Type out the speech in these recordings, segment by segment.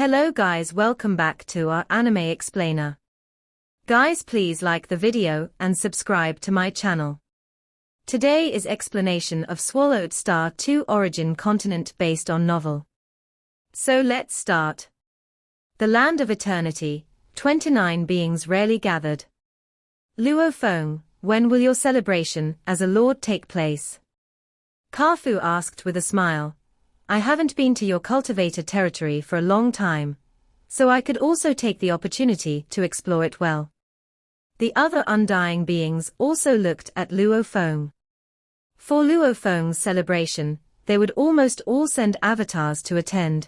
Hello guys, welcome back to our anime explainer. Guys, please like the video and subscribe to my channel. Today is explanation of Swallowed Star 2 origin continent based on novel. So let's start. The Land of Eternity, 29 beings rarely gathered. Luo Feng, when will your celebration as a lord take place? Kafu asked with a smile. I haven't been to your cultivator territory for a long time, so I could also take the opportunity to explore it well. The other undying beings also looked at Luo Feng. For Luo Feng's celebration, they would almost all send avatars to attend.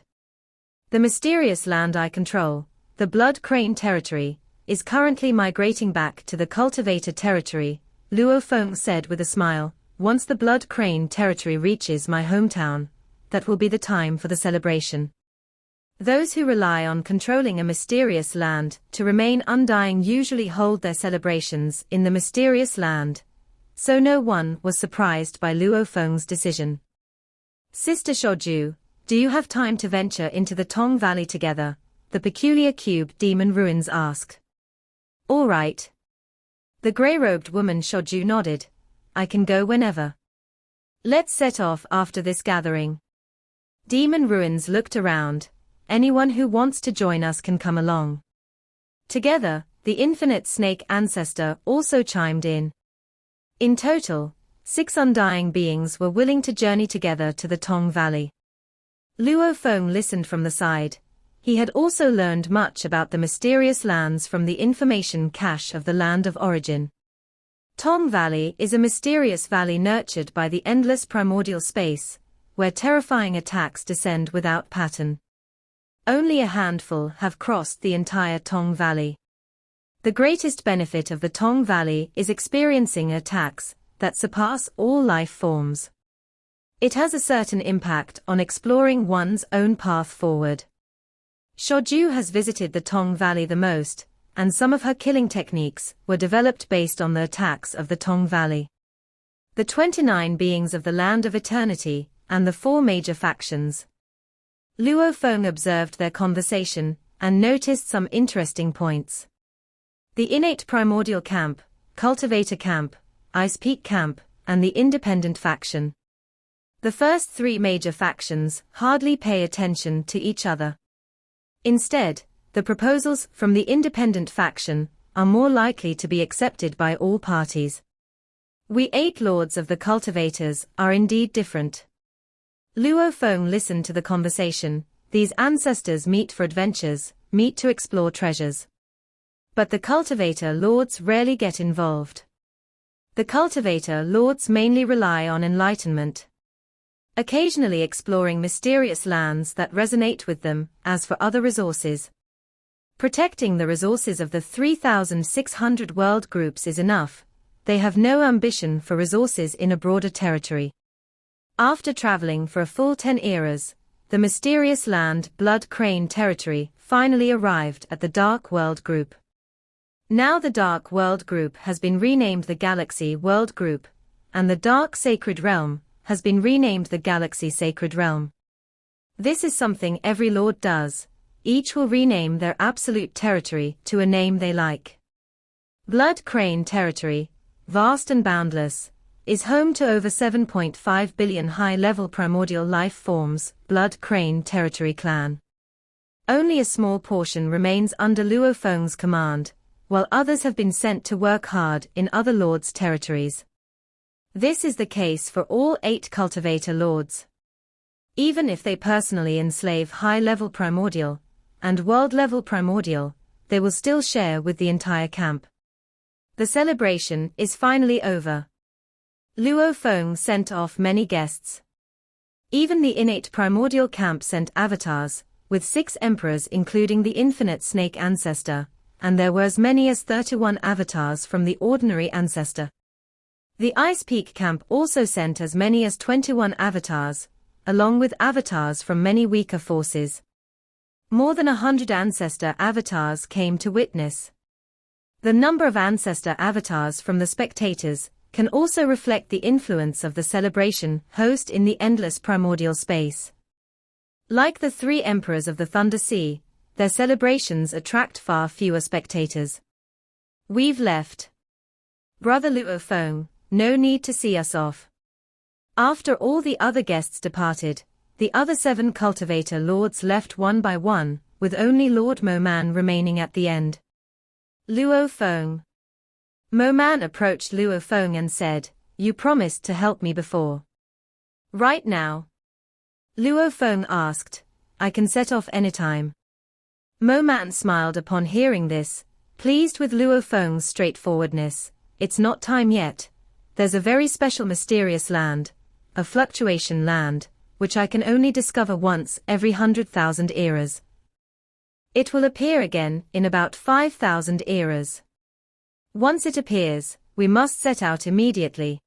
The mysterious land I control, the Blood Crane territory, is currently migrating back to the cultivator territory, Luo Feng said with a smile. Once the Blood Crane territory reaches my hometown, that will be the time for the celebration. Those who rely on controlling a mysterious land to remain undying usually hold their celebrations in the mysterious land, so no one was surprised by Luo Feng's decision. Sister Shoju, do you have time to venture into the Tong Valley together? The peculiar cube demon ruins asked. All right. The grey-robed woman Shoju nodded. I can go whenever. Let's set off after this gathering. Demon Ruins looked around. Anyone who wants to join us can come along. Together, the infinite snake ancestor also chimed in. In total, 6 undying beings were willing to journey together to the Tong Valley. Luo Feng listened from the side. He had also learned much about the mysterious lands from the information cache of the Land of Origin. Tong Valley is a mysterious valley nurtured by the endless primordial space, where terrifying attacks descend without pattern. Only a handful have crossed the entire Tong Valley. The greatest benefit of the Tong Valley is experiencing attacks that surpass all life forms. It has a certain impact on exploring one's own path forward. Shoju has visited the Tong Valley the most, and some of her killing techniques were developed based on the attacks of the Tong Valley. The 29 beings of the Land of Eternity, and the 4 major factions. Luo Feng observed their conversation, and noticed some interesting points. The innate primordial camp, cultivator camp, ice peak camp, and the independent faction. The first 3 major factions hardly pay attention to each other. Instead, the proposals from the independent faction are more likely to be accepted by all parties. We 8 lords of the cultivators are indeed different. Luo Feng listened to the conversation. These ancestors meet for adventures, meet to explore treasures. But the cultivator lords rarely get involved. The cultivator lords mainly rely on enlightenment, occasionally exploring mysterious lands that resonate with them. As for other resources, protecting the resources of the 3,600 world groups is enough. They have no ambition for resources in a broader territory. After traveling for a full 10 eras, the mysterious land Blood Crane territory finally arrived at the Dark World Group. Now the Dark World Group has been renamed the Galaxy World Group, and the Dark Sacred Realm has been renamed the Galaxy Sacred Realm. This is something every lord does. Each will rename their absolute territory to a name they like. Blood Crane territory, vast and boundless, is home to over 7.5 billion high-level primordial life forms. Blood Crane territory clan. Only a small portion remains under Luo Feng's command, while others have been sent to work hard in other lords' territories. This is the case for all 8 cultivator lords. Even if they personally enslave high-level primordial and world-level primordial, they will still share with the entire camp. The celebration is finally over. Luo Feng sent off many guests. Even the innate primordial camp sent avatars, with 6 emperors including the infinite snake ancestor, and there were as many as 31 avatars from the ordinary ancestor. The ice peak camp also sent as many as 21 avatars, along with avatars from many weaker forces. More than 100 ancestor avatars came to witness. The number of ancestor avatars from the spectators can also reflect the influence of the celebration host in the endless primordial space. Like the 3 emperors of the Thunder Sea, their celebrations attract far fewer spectators. We've left. Brother Luo Feng, no need to see us off. After all the other guests departed, the other 7 cultivator lords left one by one, with only Lord Mo Man remaining at the end. Luo Feng. Mo Man approached Luo Feng and said, "You promised to help me before. Right now?" Luo Feng asked, "I can set off anytime." Mo Man smiled upon hearing this, pleased with Luo Feng's straightforwardness. "It's not time yet. There's a very special mysterious land, a fluctuation land, which I can only discover once every 100,000 eras. It will appear again in about 5,000 eras. Once it appears, we must set out immediately."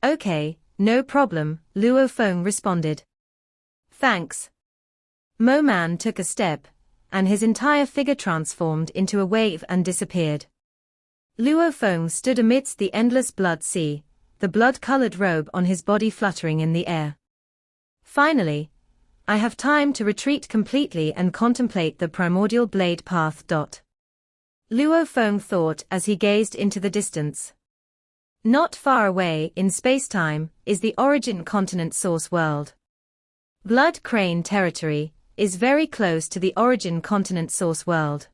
"Okay, no problem," Luo Feng responded. "Thanks." Mo Man took a step, and his entire figure transformed into a wave and disappeared. Luo Feng stood amidst the endless blood sea, the blood-colored robe on his body fluttering in the air. "Finally, I have time to retreat completely and contemplate the primordial blade path. Luo Feng thought as he gazed into the distance. Not far away in space-time is the origin continent source world. Blood Crane territory is very close to the origin continent source world.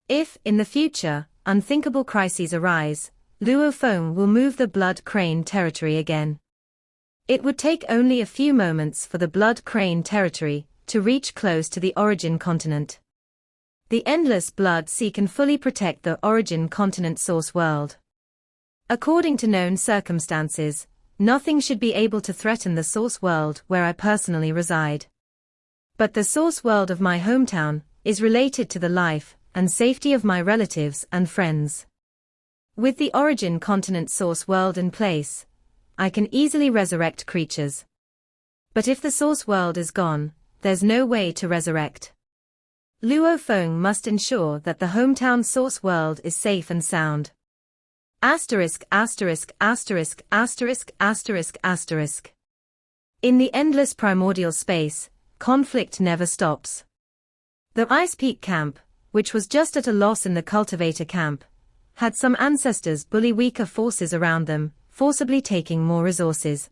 If, in the future, unthinkable crises arise, Luo Feng will move the Blood Crane territory again. It would take only a few moments for the Blood Crane territory to reach close to the origin continent. The endless blood sea can fully protect the origin continent source world. According to known circumstances, nothing should be able to threaten the source world where I personally reside. But the source world of my hometown is related to the life and safety of my relatives and friends. With the origin continent source world in place, I can easily resurrect creatures. But if the source world is gone, there's no way to resurrect. Luo Feng must ensure that the hometown source world is safe and sound. Asterisk asterisk asterisk asterisk asterisk asterisk. In the endless primordial space, conflict never stops. The Ice Peak camp, which was just at a loss in the cultivator camp, had some ancestors bully weaker forces around them, forcibly taking more resources.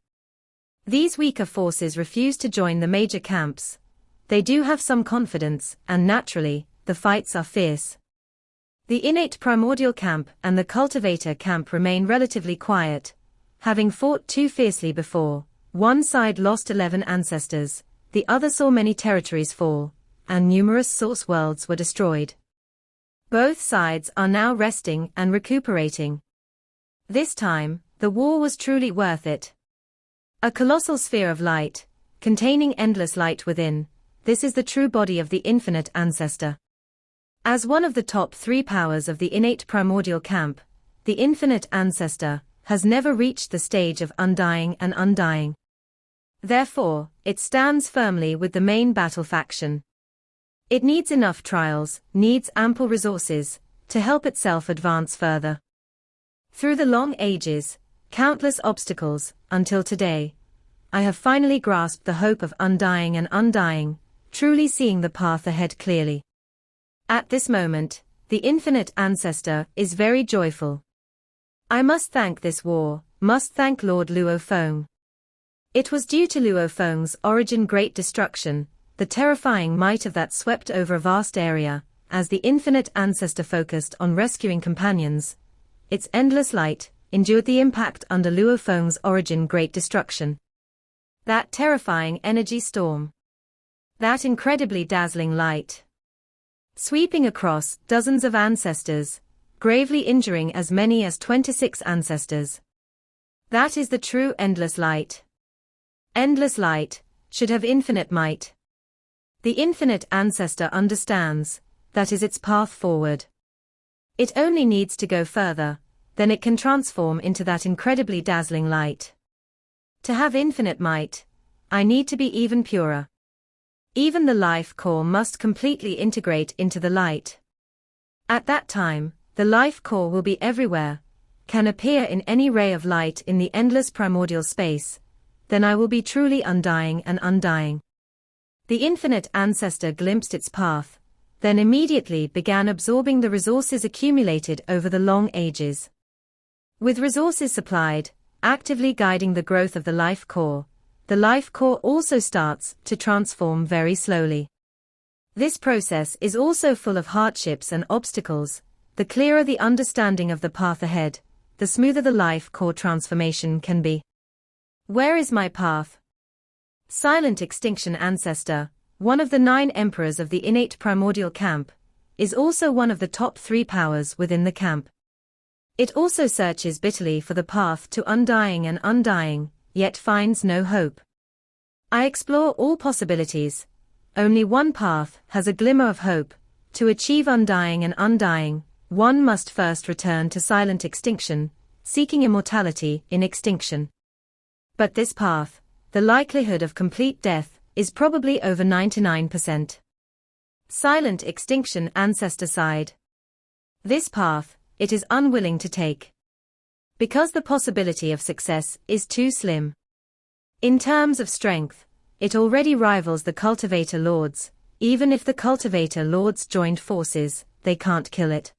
These weaker forces refuse to join the major camps. They do have some confidence, and naturally, the fights are fierce. The innate primordial camp and the cultivator camp remain relatively quiet. Having fought too fiercely before, one side lost 11 ancestors, the other saw many territories fall, and numerous source worlds were destroyed. Both sides are now resting and recuperating. This time, the war was truly worth it. A colossal sphere of light, containing endless light within, this is the true body of the infinite ancestor. As one of the top 3 powers of the innate primordial camp, the infinite ancestor has never reached the stage of undying and undying. Therefore, it stands firmly with the main battle faction. It needs enough trials, needs ample resources, to help itself advance further. Through the long ages, countless obstacles, until today, I have finally grasped the hope of undying and undying, truly seeing the path ahead clearly. At this moment, the infinite ancestor is very joyful. I must thank this war, must thank Lord Luo Feng. It was due to Luo Feng's origin great destruction, the terrifying might of that swept over a vast area, as the infinite ancestor focused on rescuing companions. Its endless light endured the impact under Luo Feng's origin great destruction. That terrifying energy storm. That incredibly dazzling light. Sweeping across dozens of ancestors, gravely injuring as many as 26 ancestors. That is the true endless light. Endless light should have infinite might. The infinite ancestor understands, that is its path forward. It only needs to go further, then it can transform into that incredibly dazzling light. To have infinite might, I need to be even purer. Even the life core must completely integrate into the light. At that time, the life core will be everywhere, can appear in any ray of light in the endless primordial space, then I will be truly undying and undying. The infinite ancestor glimpsed its path, then immediately began absorbing the resources accumulated over the long ages. With resources supplied, actively guiding the growth of the life core, the life core also starts to transform very slowly. This process is also full of hardships and obstacles. The clearer the understanding of the path ahead, the smoother the life core transformation can be. Where is my path? Silent Extinction Ancestor, one of the 9 emperors of the innate primordial camp, is also one of the top 3 powers within the camp. It also searches bitterly for the path to undying and undying, yet finds no hope. I explore all possibilities. Only one path has a glimmer of hope. To achieve undying and undying, one must first return to silent extinction, seeking immortality in extinction. But this path, the likelihood of complete death, is probably over 99%. Silent Extinction Ancestor side. This path, it is unwilling to take. Because the possibility of success is too slim. In terms of strength, it already rivals the Cultivator Lords. Even if the Cultivator Lords joined forces, they can't kill it.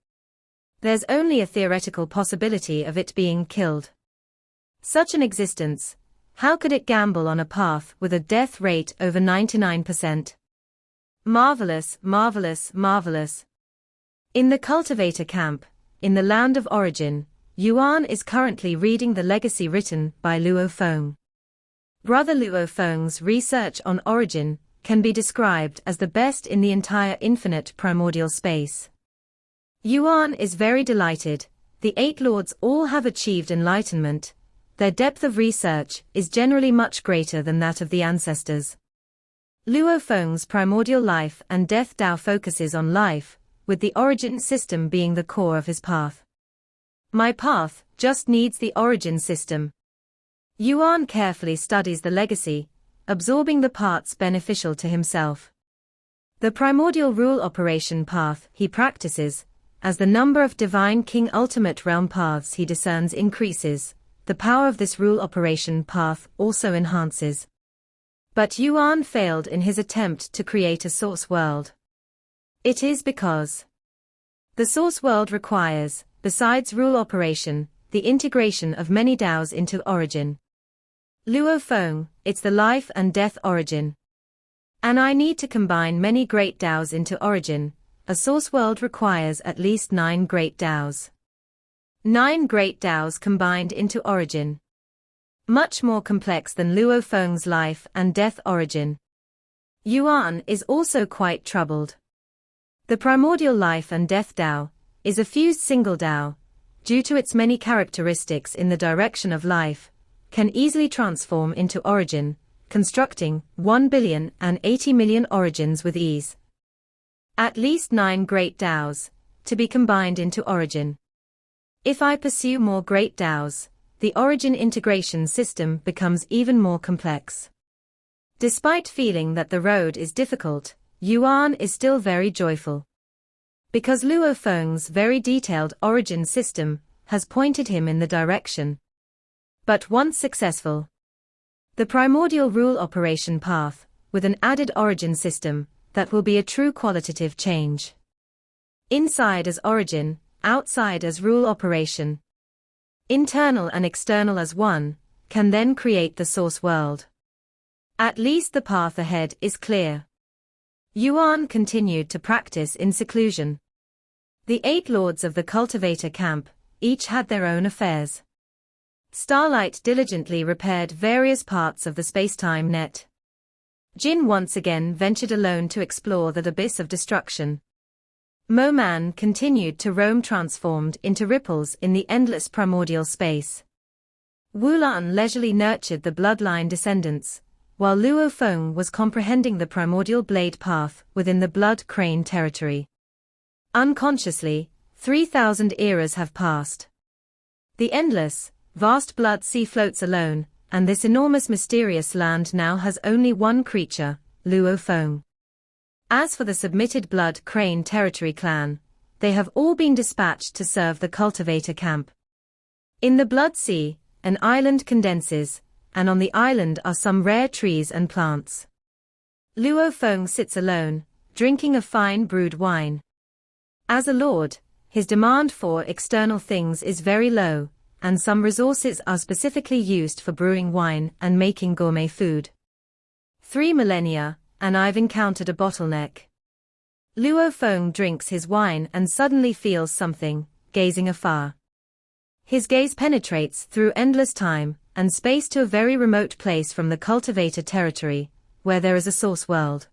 There's only a theoretical possibility of it being killed. Such an existence, how could it gamble on a path with a death rate over 99%? Marvelous, marvelous, marvelous. In the Cultivator camp, in the land of origin, Yuan is currently reading the legacy written by Luo Feng. Brother Luo Feng's research on origin can be described as the best in the entire infinite primordial space. Yuan is very delighted. The 8 lords all have achieved enlightenment. Their depth of research is generally much greater than that of the ancestors. Luo Feng's primordial life and death Tao focuses on life, with the origin system being the core of his path. My path just needs the origin system. Yuan carefully studies the legacy, absorbing the parts beneficial to himself. The primordial rule operation path he practices, as the number of divine king ultimate realm paths he discerns increases, the power of this rule operation path also enhances. But Yuan failed in his attempt to create a source world. It is because the source world requires, besides rule operation, the integration of many Daos into origin. Luo Feng, it's the life and death origin. And I need to combine many great Daos into origin. A source world requires at least 9 great Daos. 9 great Daos combined into origin. Much more complex than Luo Feng's life and death origin. Yuan is also quite troubled. The primordial life and death Dao is a fused single Dao, due to its many characteristics in the direction of life, can easily transform into origin, constructing 1,080,000,000 origins with ease. At least 9 great Daos, to be combined into origin. If I pursue more great Daos, the origin integration system becomes even more complex. Despite feeling that the road is difficult, Yuan is still very joyful. Because Luo Feng's very detailed origin system has pointed him in the direction. But once successful, the primordial rule operation path, with an added origin system, that will be a true qualitative change. Inside as origin, outside as rule operation. Internal and external as one, can then create the source world. At least the path ahead is clear. Yuan continued to practice in seclusion. The 8 lords of the cultivator camp, each had their own affairs. Starlight diligently repaired various parts of the spacetime net. Jin once again ventured alone to explore the abyss of destruction. Mo-Man continued to roam transformed into ripples in the endless primordial space. Wulan leisurely nurtured the bloodline descendants, while Luo Feng was comprehending the primordial blade path within the blood crane territory. Unconsciously, 3,000 eras have passed. The endless, vast blood sea floats alone, and this enormous mysterious land now has only one creature, Luo Feng. As for the submitted blood crane territory clan, they have all been dispatched to serve the cultivator camp. In the blood sea, an island condenses, and on the island are some rare trees and plants. Luo Feng sits alone, drinking a fine brewed wine. As a lord, his demand for external things is very low, and some resources are specifically used for brewing wine and making gourmet food. 3 millennia, and I've encountered a bottleneck. Luo Feng drinks his wine and suddenly feels something, gazing afar. His gaze penetrates through endless time and space to a very remote place from the cultivator territory, where there is a source world.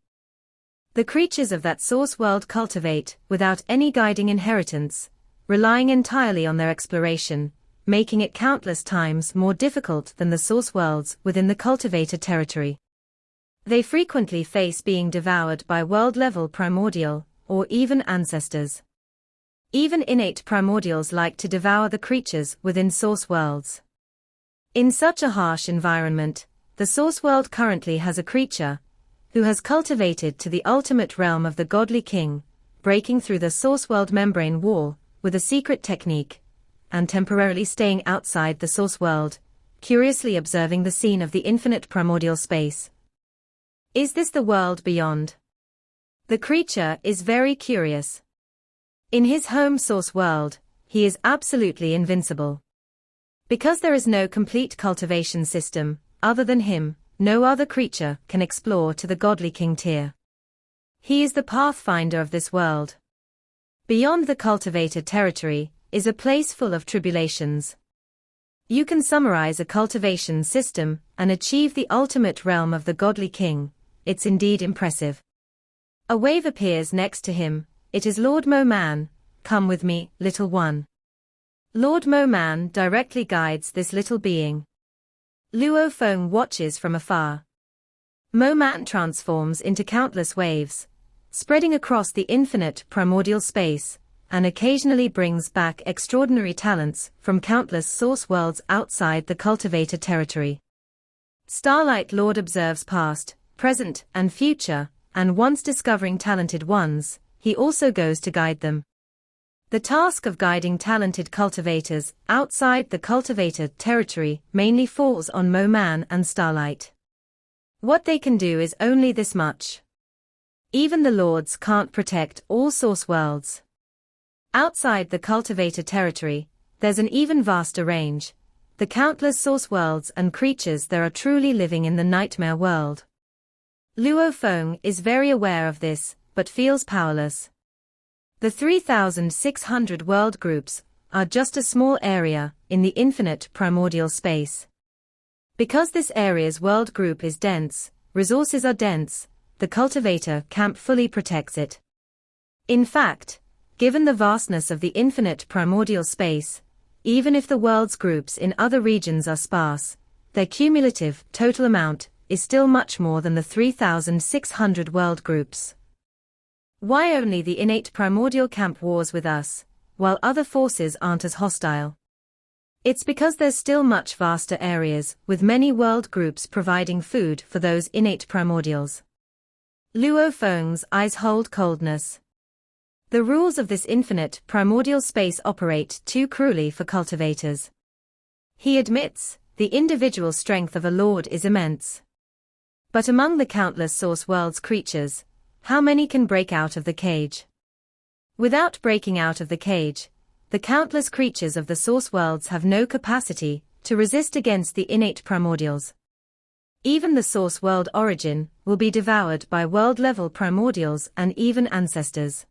The creatures of that source world cultivate without any guiding inheritance, relying entirely on their exploration, making it countless times more difficult than the source worlds within the cultivator territory. They frequently face being devoured by world-level primordial, or even ancestors. Even innate primordials like to devour the creatures within source worlds. In such a harsh environment, the source world currently has a creature who has cultivated to the ultimate realm of the godly king, breaking through the source world membrane wall with a secret technique, and temporarily staying outside the source world, curiously observing the scene of the infinite primordial space. Is this the world beyond? The creature is very curious. In his home source world, he is absolutely invincible. Because there is no complete cultivation system, other than him, no other creature can explore to the godly king tier. He is the pathfinder of this world. Beyond the cultivator territory is a place full of tribulations. You can summarize a cultivation system and achieve the ultimate realm of the godly king. It's indeed impressive. A wave appears next to him. It is Lord Mo Man. Come with me, little one. Lord Mo Man directly guides this little being. Luo Feng watches from afar. Mo Man transforms into countless waves, spreading across the infinite primordial space, and occasionally brings back extraordinary talents from countless source worlds outside the cultivator territory. Starlight Lord observes past, present, and future, and once discovering talented ones, he also goes to guide them. The task of guiding talented cultivators outside the cultivator territory mainly falls on Mo Man and Starlight. What they can do is only this much. Even the lords can't protect all source worlds. Outside the cultivator territory, there's an even vaster range, the countless source worlds and creatures there are truly living in the nightmare world. Luo Feng is very aware of this, but feels powerless. The 3,600 world groups are just a small area in the infinite primordial space. Because this area's world group is dense, resources are dense, the cultivator camp fully protects it. In fact, given the vastness of the infinite primordial space, even if the world's groups in other regions are sparse, their cumulative total amount is still much more than the 3,600 world groups. Why only the innate primordial camp wars with us, while other forces aren't as hostile? It's because there's still much vaster areas with many world groups providing food for those innate primordials. Luo Feng's eyes hold coldness. The rules of this infinite primordial space operate too cruelly for cultivators. He admits, the individual strength of a lord is immense. But among the countless source world's creatures, how many can break out of the cage? Without breaking out of the cage, the countless creatures of the source worlds have no capacity to resist against the innate primordials. Even the source world origin will be devoured by world-level primordials and even ancestors.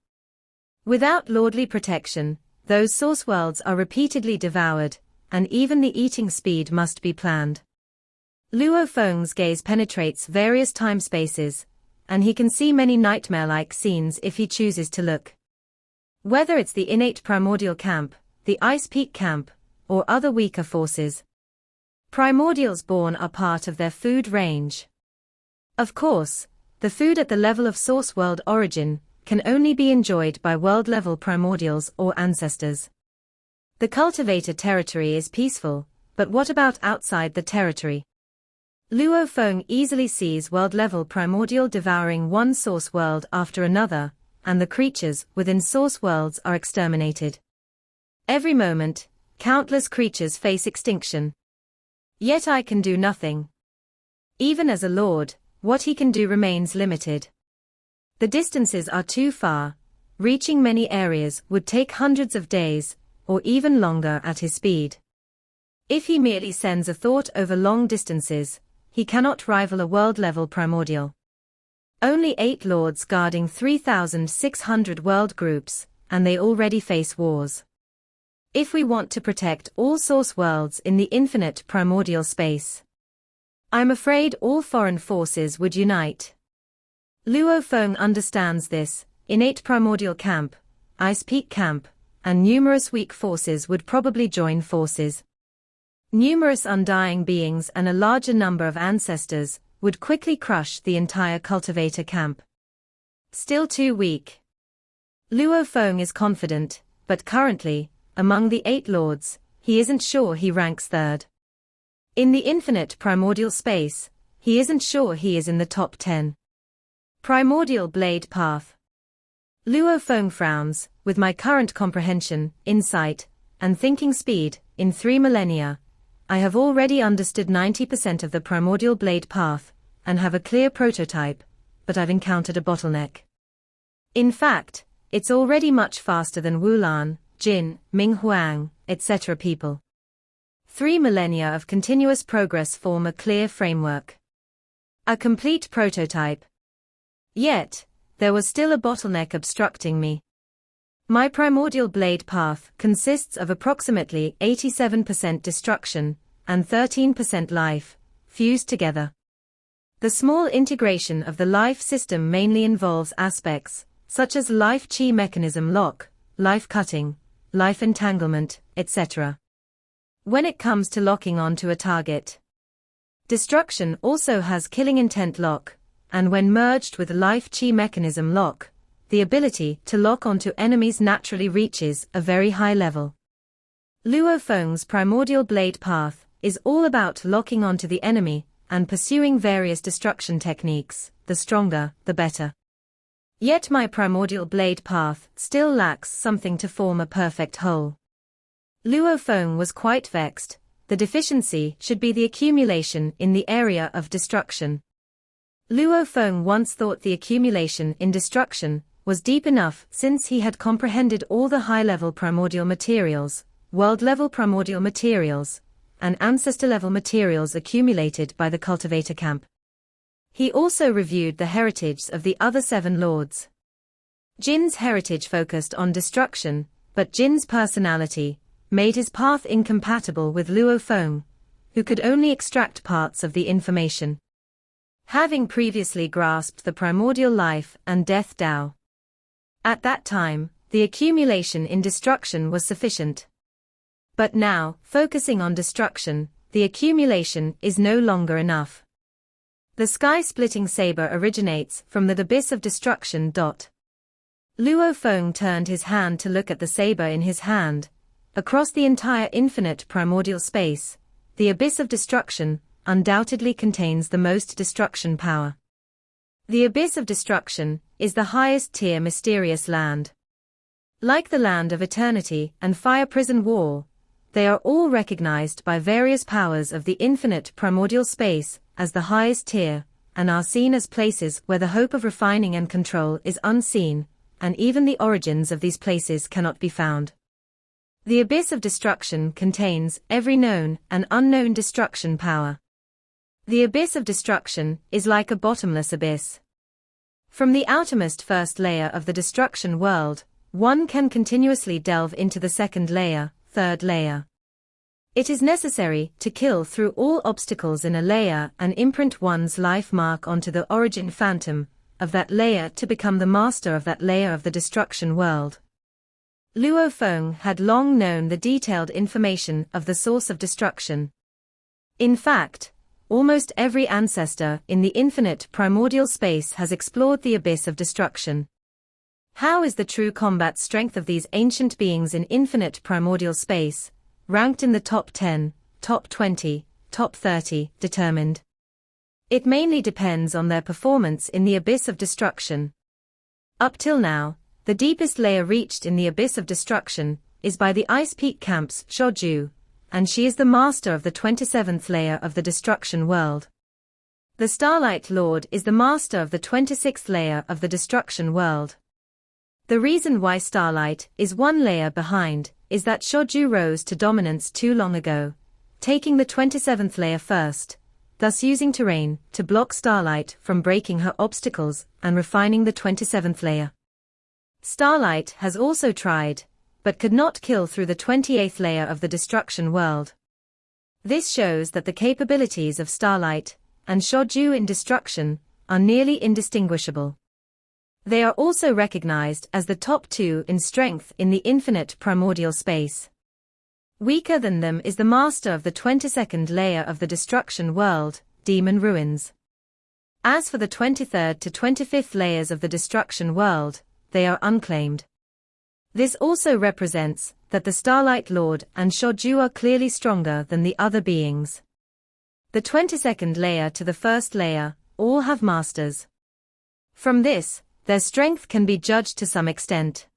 Without lordly protection, those source worlds are repeatedly devoured, and even the eating speed must be planned. Luo Feng's gaze penetrates various time spaces, and he can see many nightmare-like scenes if he chooses to look. Whether it's the innate primordial camp, the Ice Peak camp, or other weaker forces, primordials born are part of their food range. Of course, the food at the level of source world origin can only be enjoyed by world-level primordials or ancestors. The cultivator territory is peaceful, but what about outside the territory? Luo Feng easily sees world-level primordial devouring one source world after another, and the creatures within source worlds are exterminated. Every moment, countless creatures face extinction. Yet I can do nothing. Even as a lord, what he can do remains limited. The distances are too far. Reaching many areas would take hundreds of days, or even longer at his speed. If he merely sends a thought over long distances, he cannot rival a world-level primordial. Only 8 lords guarding 3,600 world groups, and they already face wars. If we want to protect all source worlds in the infinite primordial space, I'm afraid all foreign forces would unite. Luo Feng understands this. Innate primordial camp, ice peak camp, and numerous weak forces would probably join forces. Numerous undying beings and a larger number of ancestors would quickly crush the entire cultivator camp. Still too weak. Luo Feng is confident, but currently, among the 8 lords, he isn't sure he ranks third. In the infinite primordial space, he isn't sure he is in the top 10. Primordial Blade Path. Luo Feng frowns. With my current comprehension, insight, and thinking speed, in 3 millennia, I have already understood 90% of the primordial blade path, and have a clear prototype, but I've encountered a bottleneck. In fact, it's already much faster than Wulan, Jin, Ming Huang, etc. people. 3 millennia of continuous progress form a clear framework. A complete prototype. Yet, there was still a bottleneck obstructing me. My primordial blade path consists of approximately 87% destruction and 13% life, fused together. The small integration of the life system mainly involves aspects, such as life chi mechanism lock, life cutting, life entanglement, etc. When it comes to locking onto a target, destruction also has killing intent lock, and when merged with life chi mechanism lock, the ability to lock onto enemies naturally reaches a very high level. Luo Feng's primordial blade path is all about locking onto the enemy and pursuing various destruction techniques, the stronger, the better. Yet my primordial blade path still lacks something to form a perfect whole. Luo Feng was quite vexed. The deficiency should be the accumulation in the area of destruction. Luo Feng once thought the accumulation in destruction was deep enough since he had comprehended all the high-level primordial materials, world-level primordial materials, and ancestor-level materials accumulated by the cultivator camp. He also reviewed the heritage of the other 7 lords. Jin's heritage focused on destruction, but Jin's personality made his path incompatible with Luo Feng, who could only extract parts of the information. Having previously grasped the primordial life and death Tao. At that time, the accumulation in destruction was sufficient. But now, focusing on destruction, the accumulation is no longer enough. The sky-splitting saber originates from the abyss of destruction. Luo Feng turned his hand to look at the saber in his hand. Across the entire infinite primordial space, the abyss of destruction undoubtedly contains the most destruction power. The abyss of destruction is the highest tier mysterious land. Like the land of eternity and fire prison wall, they are all recognized by various powers of the infinite primordial space as the highest tier, and are seen as places where the hope of refining and control is unseen, and even the origins of these places cannot be found. The abyss of destruction contains every known and unknown destruction power. The abyss of destruction is like a bottomless abyss. From the outermost first layer of the destruction world, one can continuously delve into the second layer, third layer. It is necessary to kill through all obstacles in a layer and imprint one's life mark onto the origin phantom of that layer to become the master of that layer of the destruction world. Luo Feng had long known the detailed information of the source of destruction. In fact, almost every ancestor in the infinite primordial space has explored the abyss of destruction. How is the true combat strength of these ancient beings in infinite primordial space, ranked in the top 10, top 20, top 30, determined? It mainly depends on their performance in the abyss of destruction. Up till now, the deepest layer reached in the abyss of destruction is by the Ice Peak Camp's Shoju, and she is the master of the 27th layer of the destruction world. The Starlight Lord is the master of the 26th layer of the destruction world. The reason why Starlight is one layer behind is that Shoju rose to dominance too long ago, taking the 27th layer first, thus using terrain to block Starlight from breaking her obstacles and refining the 27th layer. Starlight has also tried, but could not kill through the 28th layer of the destruction world. This shows that the capabilities of Starlight and Shoju in destruction are nearly indistinguishable. They are also recognized as the top two in strength in the infinite primordial space. Weaker than them is the master of the 22nd layer of the destruction world, Demon Ruins. As for the 23rd to 25th layers of the destruction world, they are unclaimed. This also represents that the Starlight Lord and Shoju are clearly stronger than the other beings. The 22nd layer to the first layer all have masters. From this, their strength can be judged to some extent.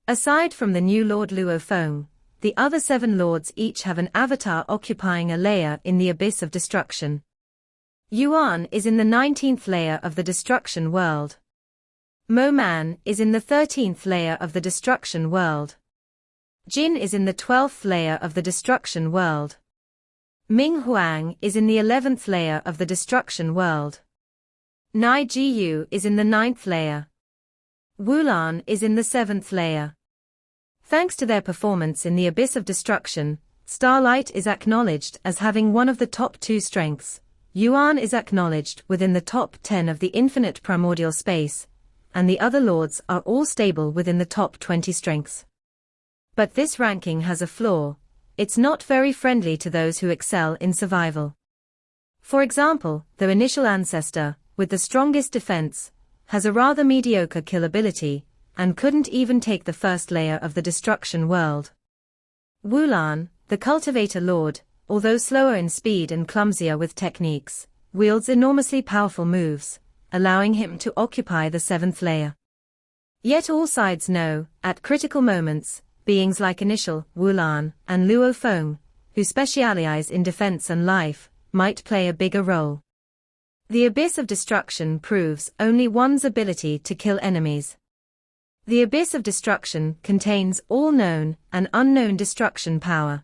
Aside from the new Lord Luo Feng, the other 7 lords each have an avatar occupying a layer in the abyss of destruction. Yuan is in the 19th layer of the destruction world. Mo Man is in the 13th layer of the destruction world. Jin is in the 12th layer of the destruction world. Ming Huang is in the 11th layer of the destruction world. Nai Jiyu is in the 9th layer. Wulan is in the 7th layer. Thanks to their performance in the abyss of destruction, Starlight is acknowledged as having one of the top 2 strengths. Yuan is acknowledged within the top 10 of the infinite primordial space, and the other lords are all stable within the top 20 strengths. But this ranking has a flaw. It's not very friendly to those who excel in survival. For example, the initial ancestor, with the strongest defense, has a rather mediocre kill ability, and couldn't even take the first layer of the destruction world. Wulan, the cultivator lord, although slower in speed and clumsier with techniques, wields enormously powerful moves, allowing him to occupy the 7th layer. Yet all sides know, at critical moments, beings like Initial, Wulan, and Luo Feng, who specialize in defense and life, might play a bigger role. The Abyss of Destruction proves only one's ability to kill enemies. The Abyss of Destruction contains all known and unknown destruction power.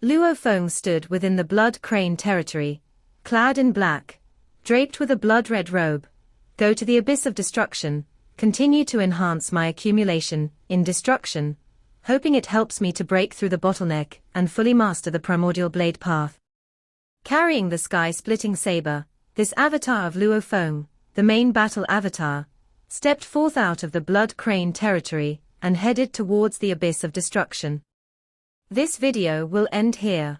Luo Feng stood within the Blood Crane territory, clad in black, draped with a blood-red robe. Go to the Abyss of Destruction, continue to enhance my accumulation in destruction, hoping it helps me to break through the bottleneck and fully master the primordial blade path. Carrying the sky-splitting saber, this avatar of Luo Feng, the main battle avatar, stepped forth out of the Blood Crane territory and headed towards the Abyss of Destruction. This video will end here.